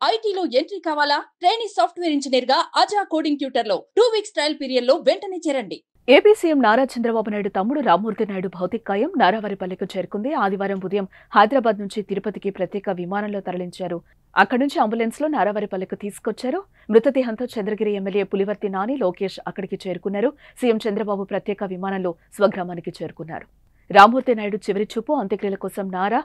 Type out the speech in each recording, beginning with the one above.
ఐటీలో ఎంట్రీ కావాలా? Trainee software engineer గా అజా కోడింగ్ ట్యూటర్ లో 2 వీక్స్ ట్రయల్ పీరియడ్ లో వెంటనే చేరండి. ఏపీ సీఎం నారా చంద్రబాబు నాయుడు తమ్ముడు రామ్మూర్తి నాయుడు భౌతికాయం నారావారిపల్లెకు చేరుకుంది. ఆదివారం ఉదయం హైదరాబాద్ నుంచి తిరుపతికి ప్రత్యేక విమానంలో తరలించారు. అక్కడి నుంచి అంబులెన్స్ లో నారావారిపల్లెకు తీసుకొచ్చారు. మృతదేహంతో చంద్రగిరి ఎమ్మెల్యే పులివర్తి నాని, లోకేష్ అక్కడికి చేరుకున్నారు. సీఎం చంద్రబాబు ప్రత్యేక విమానంలో స్వగ్రామానికి చేరుకున్నారు. రామ్మూర్తి నాయుడు చివరి చూపు అంత్యక్రియల కోసం నారా,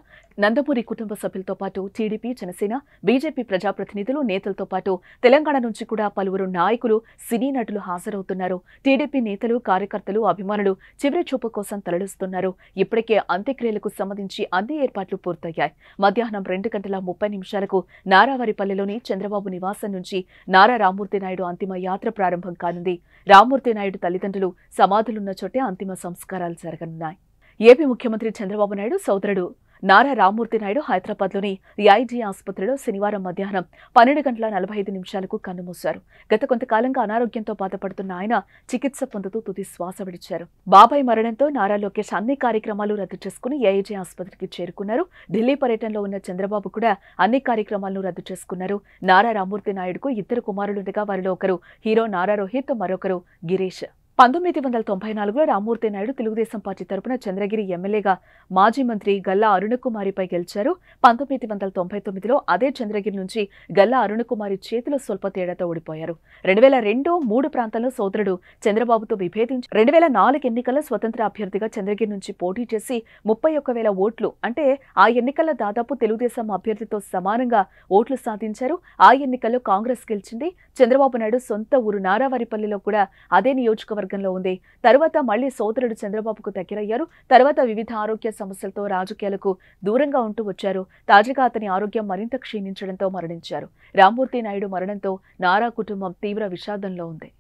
నందమూరి కుటుంబ సభ్యులతో పాటు టీడీపీ, జనసేన, బీజేపీ ప్రజాప్రతినిధులు, నేతలతో పాటు తెలంగాణ నుంచి కూడా పలువురు నాయకులు, సినీ నటులు హాజరవుతున్నారు. టీడీపీ నేతలు, కార్యకర్తలు, అభిమానులు చివరి చూపు కోసం తరలిస్తున్నారు. ఇప్పటికే అంత్యక్రియలకు సంబంధించి అన్ని ఏర్పాట్లు పూర్తయ్యాయి. మధ్యాహ్నం 2:30 నారావారిపల్లెలోని చంద్రబాబు నివాసం నుంచి నారా రామ్మూర్తి నాయుడు అంతిమ యాత్ర ప్రారంభం కానుంది. రామ్మూర్తి నాయుడు తల్లిదండ్రులు సమాధులున్న చోటే అంతిమ సంస్కారాలు జరగనున్నాయి. ఏపీ ముఖ్యమంత్రి చంద్రబాబు నాయుడు సోదరుడు నారా రామ్మూర్తి నాయుడు హైదరాబాద్లోని ఐజీ ఆసుపత్రిలో శనివారం మధ్యాహ్నం 12:45 కన్నుమూశారు. గత కొంతకాలంగా అనారోగ్యంతో బాధపడుతున్న ఆయన చికిత్స పొందుతూ తుది శ్వాస విడిచారు. బాబాయ్ మరణంతో నారా లోకేష్ అన్ని కార్యక్రమాలు రద్దు చేసుకుని ఐజీ ఆసుపత్రికి చేరుకున్నారు. ఢిల్లీ పర్యటనలో ఉన్న చంద్రబాబు కూడా అన్ని కార్యక్రమాలను రద్దు చేసుకున్నారు. నారా రామ్మూర్తి నాయుడుకు 2 కుమారులుండగా వారిలో ఒకరు హీరో నారా రోహిత్, మరొకరు గిరీష్. 1994లో రామ్మూర్తి నాయుడు తెలుగుదేశం పార్టీ తరపున చంద్రగిరి ఎమ్మెల్యేగా మాజీ మంత్రి గల్లా అరుణకుమారిపై గెలిచారు. 1999లో అదే చంద్రగిరి నుంచి గల్లా అరుణకుమారి చేతిలో స్వల్ప తేడాతో ఓడిపోయారు. 2002-3 ప్రాంతాల్లో సోదరుడు చంద్రబాబుతో విభేదించి 2004 ఎన్నికల్లో స్వతంత్ర అభ్యర్థిగా చంద్రగిరి నుంచి పోటీ చేసి 31,000 ఓట్లు, అంటే ఆ ఎన్నికల్లో దాదాపు తెలుగుదేశం అభ్యర్థితో సమానంగా ఓట్లు సాధించారు. ఆ ఎన్నికల్లో కాంగ్రెస్ గెలిచింది. చంద్రబాబు నాయుడు సొంత ఊరు నారావారిపల్లిలో కూడా అదే నియోజకవర్గంలో ఉంది. తర్వాత మళ్లీ సోదరుడు చంద్రబాబుకు దగ్గరయ్యారు. తర్వాత వివిధ ఆరోగ్య సమస్యలతో రాజకీయాలకు దూరంగా ఉంటూ వచ్చారు. తాజాగా అతని ఆరోగ్యం మరింత క్షీణించడంతో మరణించారు. రామ్మూర్తి నాయుడు మరణంతో నారా కుటుంబం తీవ్ర విషాదంలో ఉంది.